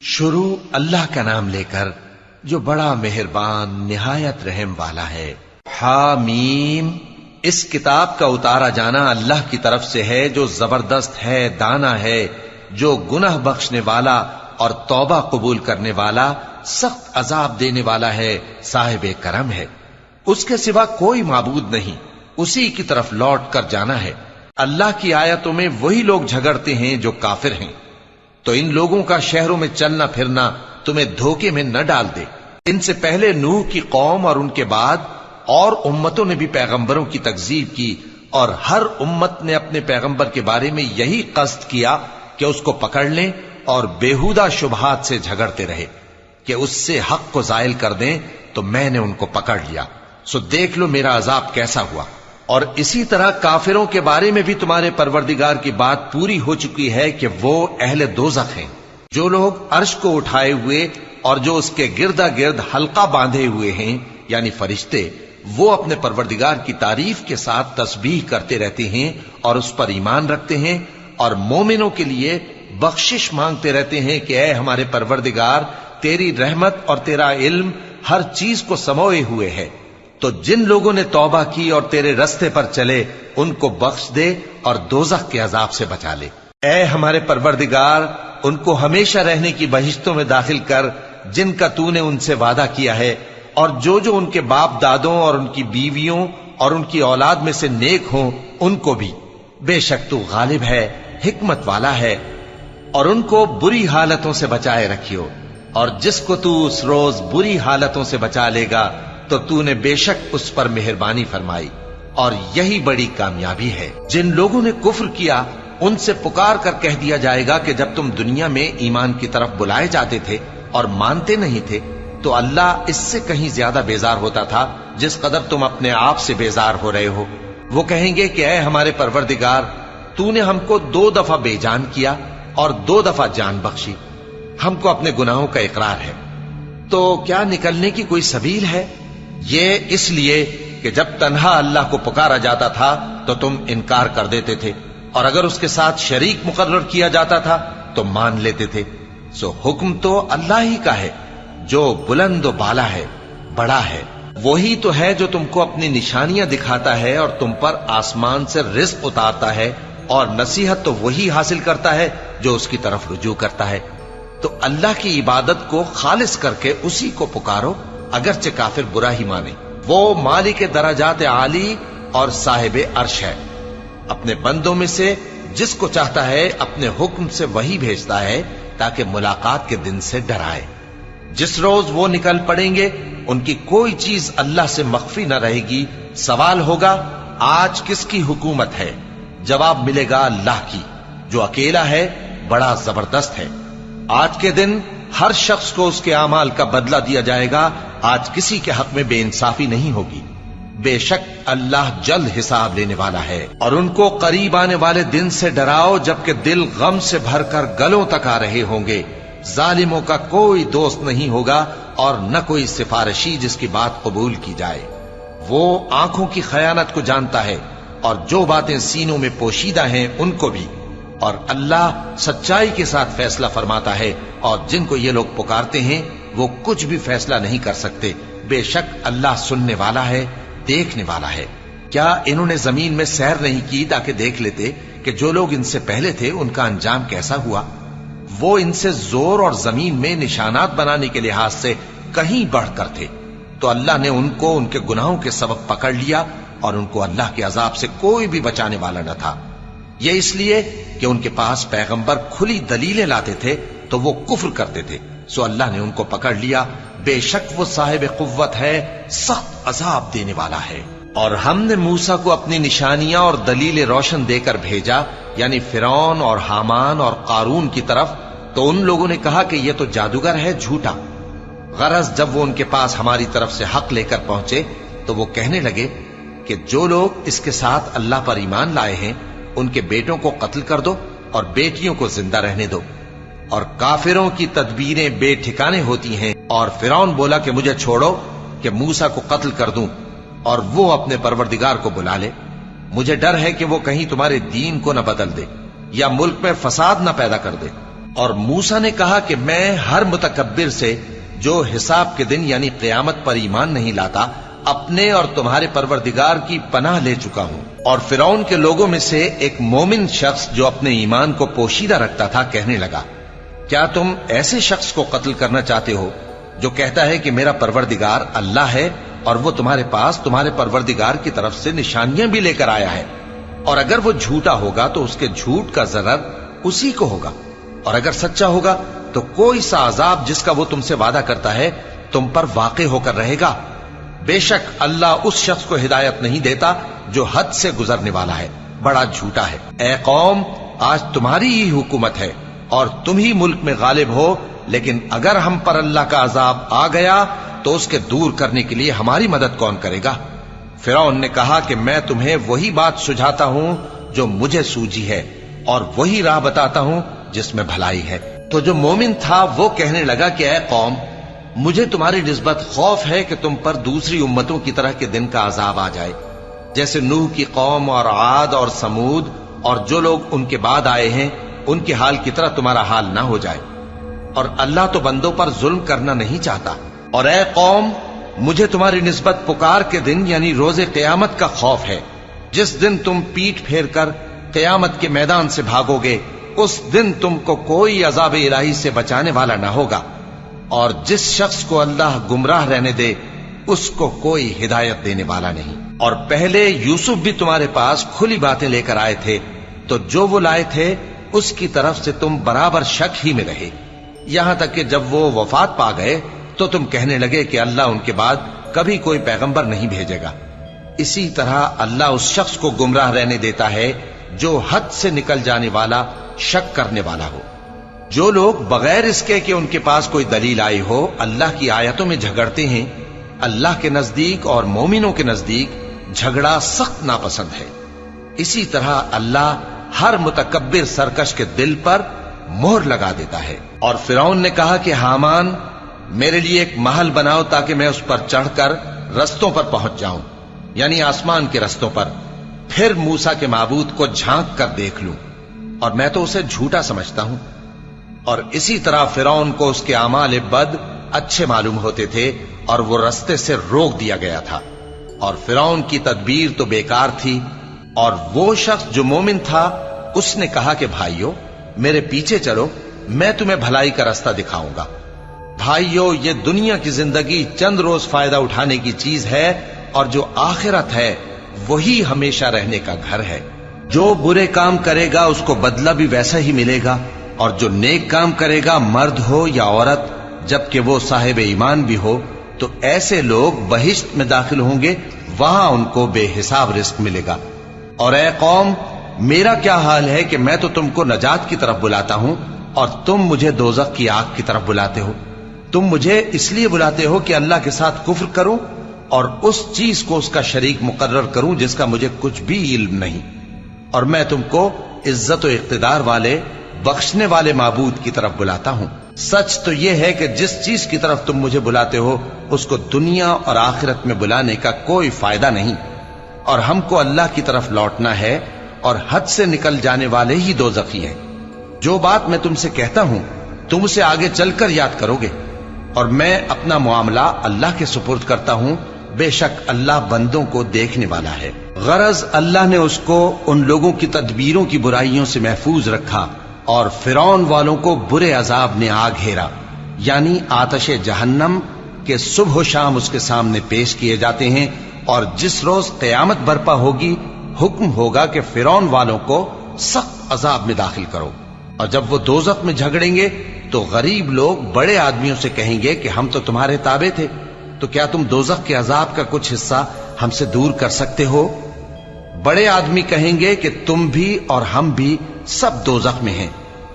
شروع اللہ کا نام لے کر جو بڑا مہربان نہایت رحم والا ہے۔ حامیم، اس کتاب کا اتارا جانا اللہ کی طرف سے ہے جو زبردست ہے، دانا ہے، جو گناہ بخشنے والا اور توبہ قبول کرنے والا، سخت عذاب دینے والا ہے، صاحب کرم ہے۔ اس کے سوا کوئی معبود نہیں، اسی کی طرف لوٹ کر جانا ہے۔ اللہ کی آیتوں میں وہی لوگ جھگڑتے ہیں جو کافر ہیں، تو ان لوگوں کا شہروں میں چلنا پھرنا تمہیں دھوکے میں نہ ڈال دے۔ ان سے پہلے نوح کی قوم اور ان کے بعد اور امتوں نے بھی پیغمبروں کی تکذیب کی، اور ہر امت نے اپنے پیغمبر کے بارے میں یہی قصد کیا کہ اس کو پکڑ لیں اور بیہودہ شبہات سے جھگڑتے رہے کہ اس سے حق کو زائل کر دیں، تو میں نے ان کو پکڑ لیا، سو دیکھ لو میرا عذاب کیسا ہوا۔ اور اسی طرح کافروں کے بارے میں بھی تمہارے پروردگار کی بات پوری ہو چکی ہے کہ وہ اہل دوزخ ہیں۔ جو لوگ عرش کو اٹھائے ہوئے اور جو اس کے گردا گرد حلقہ باندھے ہوئے ہیں یعنی فرشتے، وہ اپنے پروردگار کی تعریف کے ساتھ تسبیح کرتے رہتے ہیں اور اس پر ایمان رکھتے ہیں، اور مومنوں کے لیے بخشش مانگتے رہتے ہیں کہ اے ہمارے پروردگار، تیری رحمت اور تیرا علم ہر چیز کو سموئے ہوئے ہے، تو جن لوگوں نے توبہ کی اور تیرے رستے پر چلے ان کو بخش دے اور دوزخ کے عذاب سے بچا لے۔ اے ہمارے پروردگار، ان کو ہمیشہ رہنے کی بہشتوں میں داخل کر جن کا تو نے ان سے وعدہ کیا ہے، اور جو جو ان کے باپ دادوں اور ان کی بیویوں اور ان کی اولاد میں سے نیک ہوں ان کو بھی، بے شک تو غالب ہے، حکمت والا ہے۔ اور ان کو بری حالتوں سے بچائے رکھیو، اور جس کو تو اس روز بری حالتوں سے بچا لے گا تو نے بے شک اس پر مہربانی فرمائی، اور یہی بڑی کامیابی ہے۔ جن لوگوں نے کفر کیا ان سے پکار کر کہہ دیا جائے گا کہ جب تم دنیا میں ایمان کی طرف بلائے جاتے تھے اور مانتے نہیں تھے تو اللہ اس سے کہیں زیادہ بیزار ہوتا تھا جس قدر تم اپنے آپ سے بیزار ہو رہے ہو۔ وہ کہیں گے کہ اے ہمارے پروردگار، تو نے ہم کو 2 دفعہ بے جان کیا اور 2 دفعہ جان بخشی، ہم کو اپنے گناہوں کا اقرار ہے، تو کیا نکلنے کی کوئی سبیل ہے؟ یہ اس لیے کہ جب تنہا اللہ کو پکارا جاتا تھا تو تم انکار کر دیتے تھے، اور اگر اس کے ساتھ شریک مقرر کیا جاتا تھا تو مان لیتے تھے۔ سو حکم تو اللہ ہی کا ہے جو بلند و بالا ہے، بڑا ہے۔ وہی تو ہے جو تم کو اپنی نشانیاں دکھاتا ہے اور تم پر آسمان سے رزق اتارتا ہے، اور نصیحت تو وہی حاصل کرتا ہے جو اس کی طرف رجوع کرتا ہے۔ تو اللہ کی عبادت کو خالص کر کے اسی کو پکارو، اگرچہ کافر برا ہی مانے۔ وہ مالک درجات عالی اور صاحب عرش ہے، اپنے بندوں میں سے جس کو چاہتا ہے اپنے حکم سے وہی بھیجتا ہے تاکہ ملاقات کے دن سے ڈرائے۔ جس روز وہ نکل پڑیں گے ان کی کوئی چیز اللہ سے مخفی نہ رہے گی۔ سوال ہوگا آج کس کی حکومت ہے؟ جواب ملے گا اللہ کی، جو اکیلا ہے، بڑا زبردست ہے۔ آج کے دن ہر شخص کو اس کے اعمال کا بدلہ دیا جائے گا، آج کسی کے حق میں بے انصافی نہیں ہوگی۔ بے شک اللہ جلد حساب لینے والا ہے۔ اور ان کو قریب آنے والے دن سے ڈراؤ جبکہ دل غم سے بھر کر گلوں تک آ رہے ہوں گے۔ ظالموں کا کوئی دوست نہیں ہوگا اور نہ کوئی سفارشی جس کی بات قبول کی جائے۔ وہ آنکھوں کی خیانت کو جانتا ہے اور جو باتیں سینوں میں پوشیدہ ہیں ان کو بھی، اور اللہ سچائی کے ساتھ فیصلہ فرماتا ہے، اور جن کو یہ لوگ پکارتے ہیں وہ کچھ بھی فیصلہ نہیں کر سکتے۔ بے شک اللہ سننے والا ہے، دیکھنے والا ہے۔ کیا انہوں نے زمین میں سیر نہیں کی تاکہ دیکھ لیتے کہ جو لوگ ان سے پہلے تھے ان کا انجام کیسا ہوا؟ وہ ان سے زور اور زمین میں نشانات بنانے کے لحاظ سے کہیں بڑھ کر تھے، تو اللہ نے ان کو ان کے گناہوں کے سبب پکڑ لیا، اور ان کو اللہ کے عذاب سے کوئی بھی بچانے والا نہ تھا۔ یہ اس لیے کہ ان کے پاس پیغمبر کھلی دلیلیں لاتے تھے تو وہ کفر کرتے تھے، سو اللہ نے ان کو پکڑ لیا۔ بے شک وہ صاحب قوت ہے، سخت عذاب دینے والا ہے۔ اور ہم نے موسیٰ کو اپنی نشانیاں اور دلیل روشن دے کر بھیجا، یعنی فرعون اور حامان اور قارون کی طرف، تو ان لوگوں نے کہا کہ یہ تو جادوگر ہے، جھوٹا۔ غرض جب وہ ان کے پاس ہماری طرف سے حق لے کر پہنچے تو وہ کہنے لگے کہ جو لوگ اس کے ساتھ اللہ پر ایمان لائے ہیں ان کے بیٹوں کو قتل کر دو اور بیٹیوں کو زندہ رہنے دو۔ اور کافروں کی تدبیریں بے ٹھکانے ہوتی ہیں، اور فرعون بولا کہ مجھے چھوڑو کہ موسیٰ کو قتل کر دوں اور وہ اپنے پروردگار کو بلا لے۔ مجھے ڈر ہے کہ وہ کہیں تمہارے دین کو نہ بدل دے یا ملک میں فساد نہ پیدا کر دے۔ اور موسیٰ نے کہا کہ میں ہر متکبر سے جو حساب کے دن یعنی قیامت پر ایمان نہیں لاتا اپنے اور تمہارے پروردگار کی پناہ لے چکا ہوں۔ اور فرعون کے لوگوں میں سے ایک مومن شخص جو اپنے ایمان کو پوشیدہ رکھتا تھا کہنے لگا، کیا تم ایسے شخص کو قتل کرنا چاہتے ہو جو کہتا ہے کہ میرا پروردگار اللہ ہے اور وہ تمہارے پاس تمہارے پروردگار کی طرف سے نشانیاں بھی لے کر آیا ہے؟ اور اگر وہ جھوٹا ہوگا تو اس کے جھوٹ کا ضرر اسی کو ہوگا، اور اگر سچا ہوگا تو کوئی سا عذاب جس کا وہ تم سے وعدہ کرتا ہے تم پر واقع ہو کر رہے گا۔ بے شک اللہ اس شخص کو ہدایت نہیں دیتا جو حد سے گزرنے والا ہے، بڑا جھوٹا ہے۔ اے قوم، آج تمہاری ہی حکومت ہے اور تم ہی ملک میں غالب ہو، لیکن اگر ہم پر اللہ کا عذاب آ گیا تو اس کے دور کرنے کے لیے ہماری مدد کون کرے گا؟ فرعون نے کہا کہ میں تمہیں وہی بات سجھاتا ہوں جو مجھے سوجھی ہے اور وہی راہ بتاتا ہوں جس میں بھلائی ہے۔ تو جو مومن تھا وہ کہنے لگا کہ اے قوم، مجھے تمہاری نسبت خوف ہے کہ تم پر دوسری امتوں کی طرح کے دن کا عذاب آ جائے، جیسے نوح کی قوم اور عاد اور سمود اور جو لوگ ان کے بعد آئے ہیں ان کے حال کی طرح تمہارا حال نہ ہو جائے۔ اور اللہ تو بندوں پر ظلم کرنا نہیں چاہتا۔ اور اے قوم، مجھے تمہاری نسبت پکار کے دن یعنی روز قیامت کا خوف ہے، جس دن تم پیٹ پھیر کر قیامت کے میدان سے بھاگو گے، اس دن تم کو کوئی عذاب الہی سے بچانے والا نہ ہوگا، اور جس شخص کو اللہ گمراہ رہنے دے اس کو کوئی ہدایت دینے والا نہیں۔ اور پہلے یوسف بھی تمہارے پاس کھلی باتیں لے کر آئے تھے، تو جو وہ لائے تھے اس کی طرف سے تم برابر شک ہی میں رہے، یہاں تک کہ جب وہ وفات پا گئے تو تم کہنے لگے کہ اللہ ان کے بعد کبھی کوئی پیغمبر نہیں بھیجے گا۔ اسی طرح اللہ اس شخص کو گمراہ رہنے دیتا ہے جو حد سے نکل جانے والا، شک کرنے والا ہو۔ جو لوگ بغیر اس کے کہ ان کے پاس کوئی دلیل آئی ہو اللہ کی آیتوں میں جھگڑتے ہیں، اللہ کے نزدیک اور مومنوں کے نزدیک جھگڑا سخت ناپسند ہے۔ اسی طرح اللہ ہر متکبر سرکش کے دل پر مہر لگا دیتا ہے۔ اور فرعون نے کہا کہ حامان، میرے لیے ایک محل بناؤ تاکہ میں اس پر چڑھ کر رستوں پر پہنچ جاؤں، یعنی آسمان کے رستوں پر، پھر موسیٰ کے معبود کو جھانک کر دیکھ لوں، اور میں تو اسے جھوٹا سمجھتا ہوں۔ اور اسی طرح فرعون کو اس کے اعمال بد اچھے معلوم ہوتے تھے اور وہ رستے سے روک دیا گیا تھا، اور فرعون کی تدبیر تو بیکار تھی۔ اور وہ شخص جو مومن تھا اس نے کہا کہ بھائیو، میرے پیچھے چلو، میں تمہیں بھلائی کا رستہ دکھاؤں گا۔ بھائیو، یہ دنیا کی زندگی چند روز فائدہ اٹھانے کی چیز ہے، اور جو آخرت ہے وہی ہمیشہ رہنے کا گھر ہے۔ جو برے کام کرے گا اس کو بدلہ بھی ویسا ہی ملے گا، اور جو نیک کام کرے گا، مرد ہو یا عورت، جبکہ وہ صاحب ایمان بھی ہو، تو ایسے لوگ بہشت میں داخل ہوں گے، وہاں ان کو بے حساب رزق ملے گا۔ اور اے قوم، میرا کیا حال ہے کہ میں تو تم کو نجات کی طرف بلاتا ہوں اور تم مجھے دوزخ کی آگ کی طرف بلاتے ہو۔ تم مجھے اس لیے بلاتے ہو کہ اللہ کے ساتھ کفر کروں اور اس چیز کو اس کا شریک مقرر کروں جس کا مجھے کچھ بھی علم نہیں، اور میں تم کو عزت و اقتدار والے، بخشنے والے معبود کی طرف بلاتا ہوں۔ سچ تو یہ ہے کہ جس چیز کی طرف تم مجھے بلاتے ہو اس کو دنیا اور آخرت میں بلانے کا کوئی فائدہ نہیں، اور ہم کو اللہ کی طرف لوٹنا ہے، اور حد سے نکل جانے والے ہی دوزخی ہیں۔ جو بات میں تم سے کہتا ہوں تم اسے آگے چل کر یاد کرو گے، اور میں اپنا معاملہ اللہ کے سپرد کرتا ہوں، بے شک اللہ بندوں کو دیکھنے والا ہے۔ غرض اللہ نے اس کو ان لوگوں کی تدبیروں کی برائیوں سے محفوظ رکھا، اور فرعون والوں کو برے عذاب نے آ گھیرا، یعنی آتش جہنم کے صبح و شام اس کے سامنے پیش کیے جاتے ہیں، اور جس روز قیامت برپا ہوگی حکم ہوگا کہ فرعون والوں کو سخت عذاب میں داخل کرو۔ اور جب وہ دوزخ میں جھگڑیں گے تو غریب لوگ بڑے آدمیوں سے کہیں گے کہ ہم تو تمہارے تابع تھے، تو کیا تم دوزخ کے عذاب کا کچھ حصہ ہم سے دور کر سکتے ہو؟ بڑے آدمی کہیں گے کہ تم بھی اور ہم بھی سب دوزخ میں ہیں،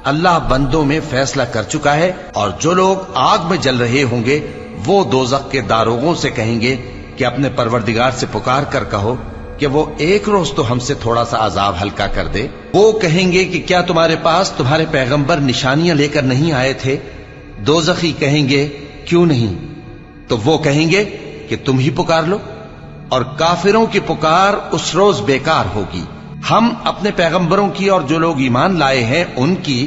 اللہ بندوں میں فیصلہ کر چکا ہے۔ اور جو لوگ آگ میں جل رہے ہوں گے وہ دوزخ کے داروغوں سے کہیں گے کہ اپنے پروردگار سے پکار کر کہو کہ وہ ایک روز تو ہم سے تھوڑا سا عذاب ہلکا کر دے۔ وہ کہیں گے کہ کیا تمہارے پاس تمہارے پیغمبر نشانیاں لے کر نہیں آئے تھے؟ دوزخی کہیں گے کیوں نہیں؟ تو وہ کہیں گے کہ تم ہی پکار لو، اور کافروں کی پکار اس روز بیکار ہوگی۔ ہم اپنے پیغمبروں کی اور جو لوگ ایمان لائے ہیں ان کی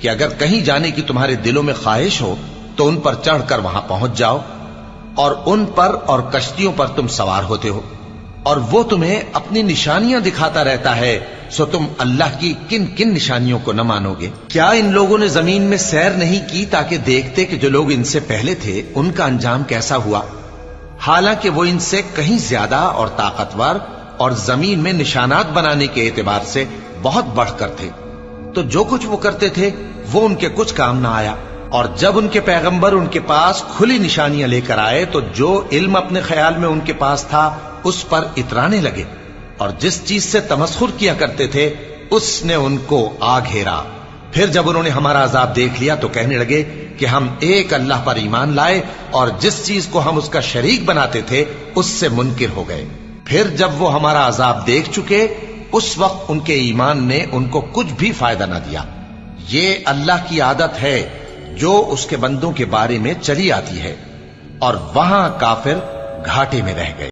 کہ اگر کہیں جانے کی تمہارے دلوں میں خواہش ہو تو ان پر چڑھ کر وہاں پہنچ جاؤ، اور ان پر اور کشتیوں پر تم سوار ہوتے ہو، اور وہ تمہیں اپنی نشانیاں دکھاتا رہتا ہے، سو تم اللہ کی کن کن نشانیوں کو نہ مانو گے؟ کیا ان لوگوں نے زمین میں سیر نہیں کی تاکہ دیکھتے کہ جو لوگ ان سے پہلے تھے ان کا انجام کیسا ہوا، حالانکہ وہ ان سے کہیں زیادہ اور طاقتور اور زمین میں نشانات بنانے کے اعتبار سے بہت بڑھ کر تھے، تو جو کچھ وہ کرتے تھے وہ ان کے کچھ کام نہ آیا۔ اور جب ان کے پیغمبر ان کے پاس کھلی نشانیاں لے کر آئے تو جو علم اپنے خیال میں ان کے پاس تھا اس پر اترانے لگے، اور جس چیز سے تمسخر کیا کرتے تھے اس نے ان کو آ گھیرا۔ پھر جب انہوں نے ہمارا عذاب دیکھ لیا تو کہنے لگے کہ ہم ایک اللہ پر ایمان لائے، اور جس چیز کو ہم اس کا شریک بناتے تھے اس سے منکر ہو گئے۔ پھر جب وہ ہمارا عذاب دیکھ چکے اس وقت ان کے ایمان نے ان کو کچھ بھی فائدہ نہ دیا۔ یہ اللہ کی عادت ہے جو اس کے بندوں کے بارے میں چلی آتی ہے، اور وہاں کافر گھاٹے میں رہ گئے۔